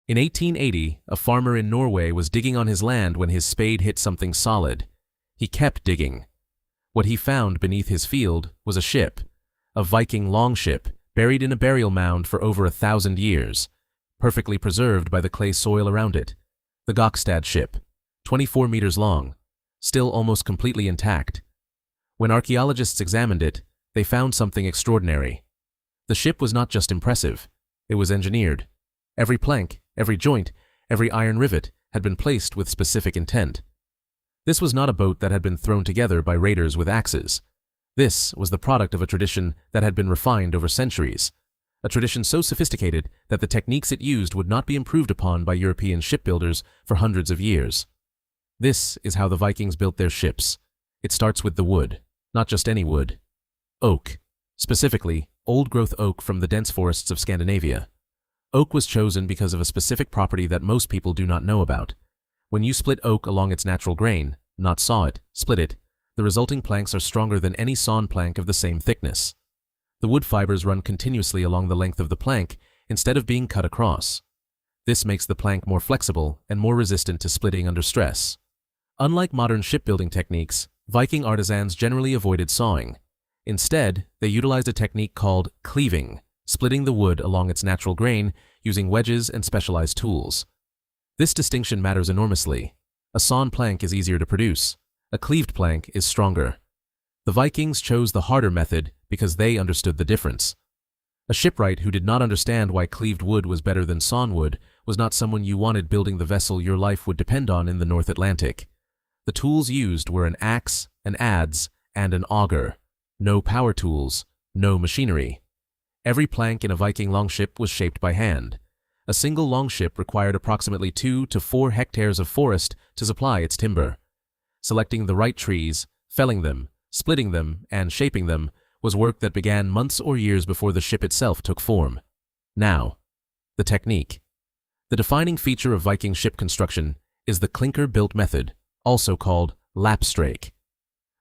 In 1880, a farmer in Norway was digging on his land when his spade hit something solid. He kept digging. What he found beneath his field was a ship, a Viking longship, buried in a burial mound for over 1,000 years, perfectly preserved by the clay soil around it. The Gokstad ship, 24 meters long, still almost completely intact. When archaeologists examined it, they found something extraordinary. The ship was not just impressive, it was engineered. Every plank, every joint, every iron rivet had been placed with specific intent. This was not a boat that had been thrown together by raiders with axes. This was the product of a tradition that had been refined over centuries, a tradition so sophisticated that the techniques it used would not be improved upon by European shipbuilders for hundreds of years. This is how the Vikings built their ships. It starts with the wood, not just any wood. Oak, specifically old-growth oak from the dense forests of Scandinavia. Oak was chosen because of a specific property that most people do not know about. When you split oak along its natural grain, not saw it, split it, the resulting planks are stronger than any sawn plank of the same thickness. The wood fibers run continuously along the length of the plank instead of being cut across. This makes the plank more flexible and more resistant to splitting under stress. Unlike modern shipbuilding techniques, Viking artisans generally avoided sawing. Instead, they utilized a technique called cleaving, splitting the wood along its natural grain using wedges and specialized tools. This distinction matters enormously. A sawn plank is easier to produce. A cleaved plank is stronger. The Vikings chose the harder method because they understood the difference. A shipwright who did not understand why cleaved wood was better than sawn wood was not someone you wanted building the vessel your life would depend on in the North Atlantic. The tools used were an axe, an adze, and an auger. No power tools, no machinery. Every plank in a Viking longship was shaped by hand. A single longship required approximately 2 to 4 hectares of forest to supply its timber. Selecting the right trees, felling them, splitting them, and shaping them was work that began months or years before the ship itself took form. Now, the technique. The defining feature of Viking ship construction is the clinker-built method, also called lapstrake.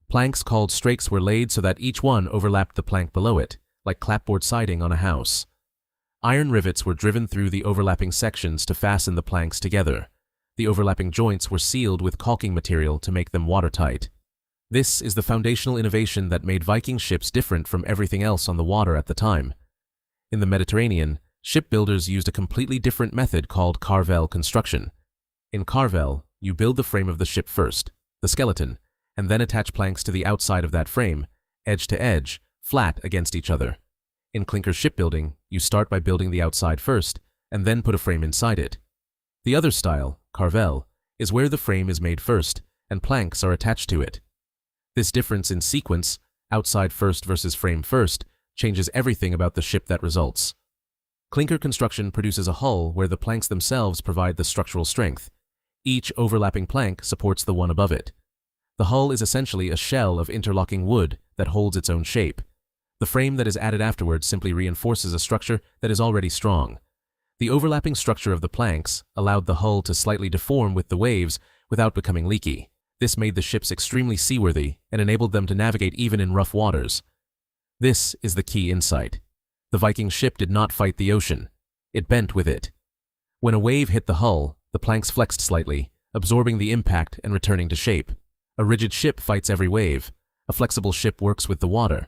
Planks called strakes were laid so that each one overlapped the plank below it, like clapboard siding on a house. Iron rivets were driven through the overlapping sections to fasten the planks together. The overlapping joints were sealed with caulking material to make them watertight. This is the foundational innovation that made Viking ships different from everything else on the water at the time. In the Mediterranean, shipbuilders used a completely different method called carvel construction. In carvel, you build the frame of the ship first, the skeleton, and then attach planks to the outside of that frame, edge to edge, flat against each other. In clinker shipbuilding, you start by building the outside first, and then put a frame inside it. The other style, carvel, is where the frame is made first, and planks are attached to it. This difference in sequence, outside first versus frame first, changes everything about the ship that results. Clinker construction produces a hull where the planks themselves provide the structural strength. Each overlapping plank supports the one above it. The hull is essentially a shell of interlocking wood that holds its own shape. The frame that is added afterwards simply reinforces a structure that is already strong. The overlapping structure of the planks allowed the hull to slightly deform with the waves without becoming leaky. This made the ships extremely seaworthy and enabled them to navigate even in rough waters. This is the key insight. The Viking ship did not fight the ocean. It bent with it. When a wave hit the hull, the planks flexed slightly, absorbing the impact and returning to shape. A rigid ship fights every wave. A flexible ship works with the water.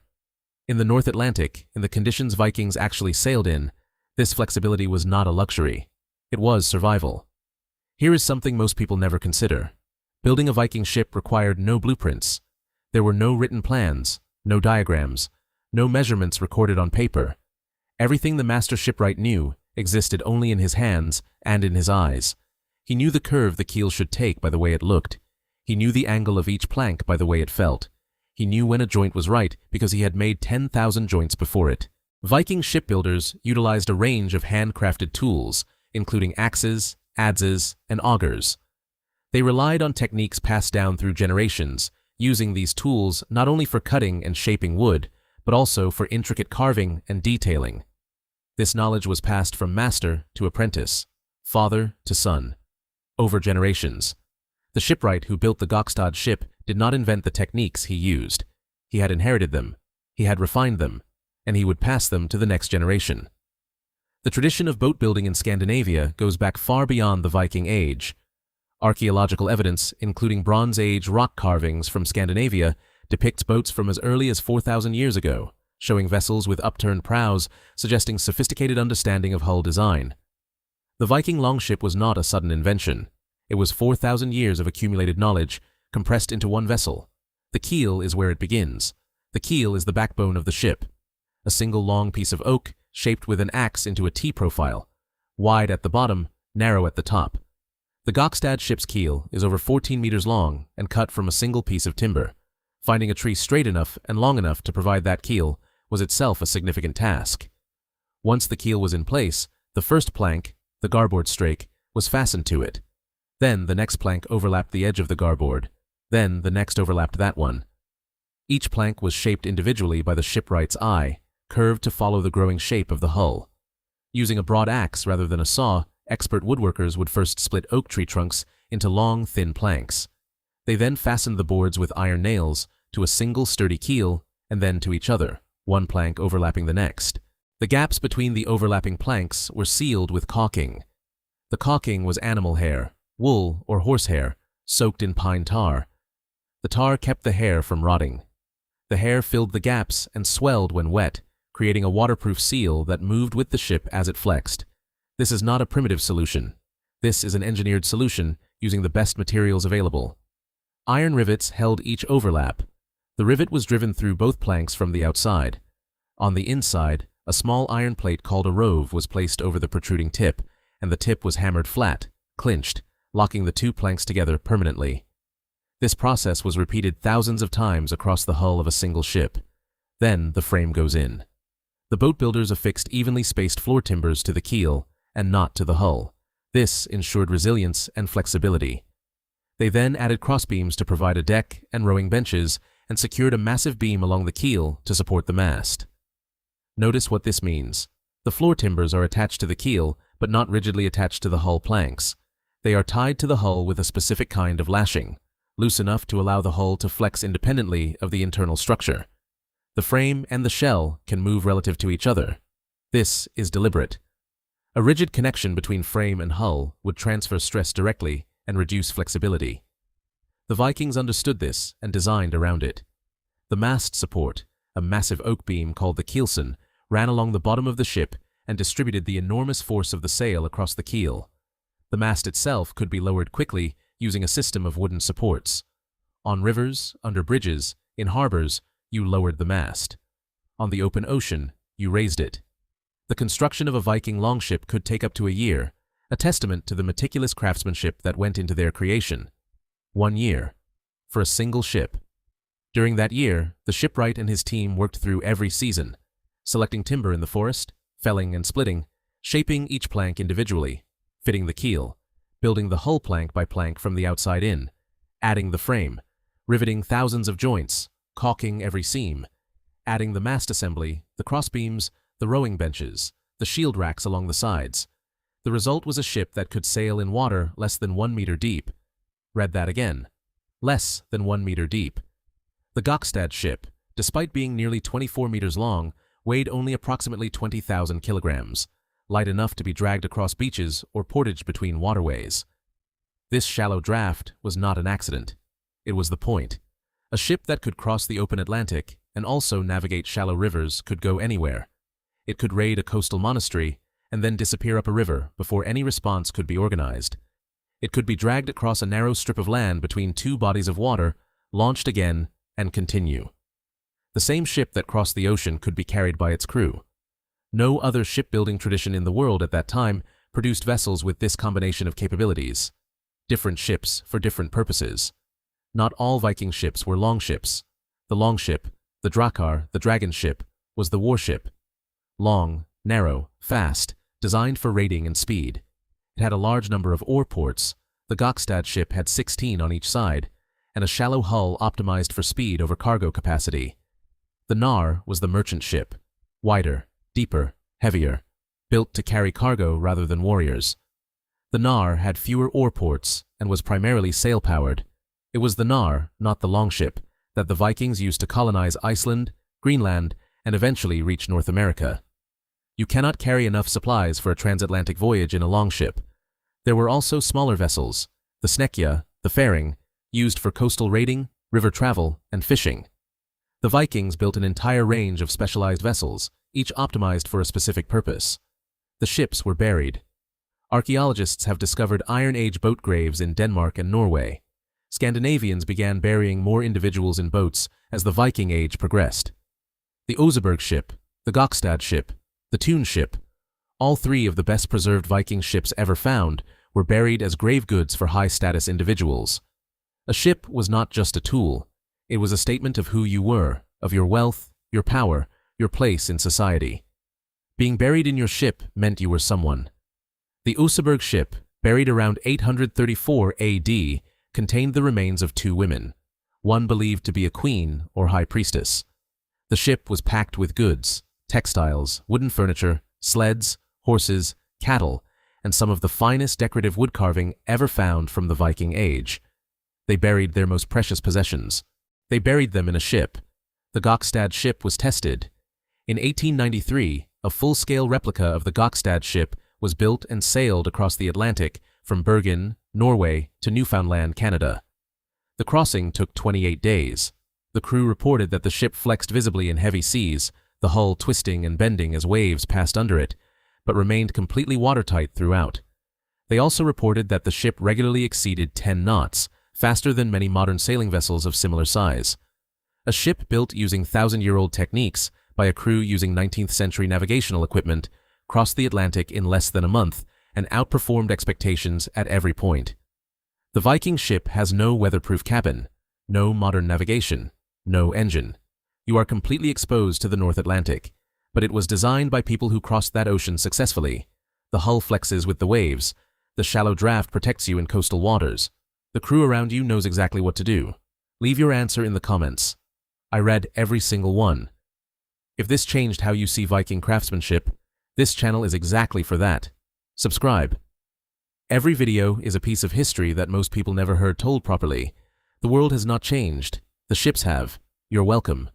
In the North Atlantic, in the conditions Vikings actually sailed in, this flexibility was not a luxury. It was survival. Here is something most people never consider. Building a Viking ship required no blueprints. There were no written plans, no diagrams, no measurements recorded on paper. Everything the master shipwright knew existed only in his hands and in his eyes. He knew the curve the keel should take by the way it looked. He knew the angle of each plank by the way it felt. He knew when a joint was right because he had made 10,000 joints before it. Viking shipbuilders utilized a range of handcrafted tools, including axes, adzes, and augers. They relied on techniques passed down through generations, using these tools not only for cutting and shaping wood, but also for intricate carving and detailing. This knowledge was passed from master to apprentice, father to son, over generations. The shipwright who built the Gokstad ship did not invent the techniques he used. He had inherited them, he had refined them, and he would pass them to the next generation. The tradition of boat building in Scandinavia goes back far beyond the Viking Age. Archaeological evidence, including Bronze Age rock carvings from Scandinavia, depicts boats from as early as 4,000 years ago, showing vessels with upturned prows, suggesting sophisticated understanding of hull design. The Viking longship was not a sudden invention. It was 4,000 years of accumulated knowledge, compressed into one vessel. The keel is where it begins. The keel is the backbone of the ship. A single long piece of oak, shaped with an axe into a T-profile, wide at the bottom, narrow at the top. The Gokstad ship's keel is over 14 meters long and cut from a single piece of timber. Finding a tree straight enough and long enough to provide that keel was itself a significant task. Once the keel was in place, the first plank, the garboard strake, was fastened to it. Then the next plank overlapped the edge of the garboard. Then the next overlapped that one. Each plank was shaped individually by the shipwright's eye, curved to follow the growing shape of the hull. Using a broad axe rather than a saw, expert woodworkers would first split oak tree trunks into long, thin planks. They then fastened the boards with iron nails to a single sturdy keel and then to each other, one plank overlapping the next. The gaps between the overlapping planks were sealed with caulking. The caulking was animal hair, wool or horsehair, soaked in pine tar. The tar kept the hair from rotting. The hair filled the gaps and swelled when wet, creating a waterproof seal that moved with the ship as it flexed. This is not a primitive solution. This is an engineered solution using the best materials available. Iron rivets held each overlap. The rivet was driven through both planks from the outside. On the inside, a small iron plate called a rove was placed over the protruding tip, and the tip was hammered flat, clinched, locking the two planks together permanently. This process was repeated thousands of times across the hull of a single ship. Then the frame goes in. The boat builders affixed evenly spaced floor timbers to the keel and not to the hull. This ensured resilience and flexibility. They then added crossbeams to provide a deck and rowing benches and secured a massive beam along the keel to support the mast. Notice what this means. The floor timbers are attached to the keel, but not rigidly attached to the hull planks. They are tied to the hull with a specific kind of lashing, loose enough to allow the hull to flex independently of the internal structure. The frame and the shell can move relative to each other. This is deliberate. A rigid connection between frame and hull would transfer stress directly and reduce flexibility. The Vikings understood this and designed around it. The mast support, a massive oak beam called the keelson, ran along the bottom of the ship and distributed the enormous force of the sail across the keel. The mast itself could be lowered quickly using a system of wooden supports. On rivers, under bridges, in harbors, you lowered the mast. On the open ocean, you raised it. The construction of a Viking longship could take up to a year, a testament to the meticulous craftsmanship that went into their creation. 1 year. For a single ship. During that year, the shipwright and his team worked through every season, selecting timber in the forest, felling and splitting, shaping each plank individually, fitting the keel, building the hull plank by plank from the outside in, adding the frame, riveting thousands of joints, caulking every seam, adding the mast assembly, the crossbeams, the rowing benches, the shield racks along the sides. The result was a ship that could sail in water less than 1 meter deep. Read that again. Less than 1 meter deep. The Gokstad ship, despite being nearly 24 meters long, weighed only approximately 20,000 kilograms, light enough to be dragged across beaches or portaged between waterways. This shallow draft was not an accident. It was the point. A ship that could cross the open Atlantic and also navigate shallow rivers could go anywhere. It could raid a coastal monastery and then disappear up a river before any response could be organized. It could be dragged across a narrow strip of land between two bodies of water, launched again, and continue. The same ship that crossed the ocean could be carried by its crew. No other shipbuilding tradition in the world at that time produced vessels with this combination of capabilities. Different ships for different purposes. Not all Viking ships were longships. The longship, the drakar, the dragon ship, was the warship. Long, narrow, fast, designed for raiding and speed. It had a large number of oar ports. The Gokstad ship had 16 on each side, and a shallow hull optimized for speed over cargo capacity. The Nar was the merchant ship, wider, deeper, heavier, built to carry cargo rather than warriors. The Nar had fewer oar ports and was primarily sail-powered. It was the Nar, not the longship, that the Vikings used to colonize Iceland, Greenland, and eventually reach North America. You cannot carry enough supplies for a transatlantic voyage in a longship. There were also smaller vessels, the snekja, the faring, used for coastal raiding, river travel, and fishing. The Vikings built an entire range of specialized vessels, each optimized for a specific purpose. The ships were buried. Archaeologists have discovered Iron Age boat graves in Denmark and Norway. Scandinavians began burying more individuals in boats as the Viking Age progressed. The Oseberg ship, the Gokstad ship, the Thun ship, all three of the best-preserved Viking ships ever found, were buried as grave goods for high-status individuals. A ship was not just a tool. It was a statement of who you were, of your wealth, your power, your place in society. Being buried in your ship meant you were someone. The Oseberg ship, buried around 834 AD, contained the remains of two women, one believed to be a queen or high priestess. The ship was packed with goods, textiles, wooden furniture, sleds, horses, cattle, and some of the finest decorative wood carving ever found from the Viking Age. They buried their most precious possessions. They buried them in a ship. The Gokstad ship was tested. In 1893, a full-scale replica of the Gokstad ship was built and sailed across the Atlantic from Bergen, Norway, to Newfoundland, Canada. The crossing took 28 days. The crew reported that the ship flexed visibly in heavy seas, the hull twisting and bending as waves passed under it, but remained completely watertight throughout. They also reported that the ship regularly exceeded 10 knots, faster than many modern sailing vessels of similar size. A ship built using thousand-year-old techniques by a crew using 19th-century navigational equipment crossed the Atlantic in less than a month and outperformed expectations at every point. The Viking ship has no weatherproof cabin, no modern navigation, no engine. You are completely exposed to the North Atlantic, but it was designed by people who crossed that ocean successfully. The hull flexes with the waves. The shallow draft protects you in coastal waters. The crew around you knows exactly what to do. Leave your answer in the comments. I read every single one. If this changed how you see Viking craftsmanship, this channel is exactly for that. Subscribe. Every video is a piece of history that most people never heard told properly. The world has not changed. The ships have. You're welcome.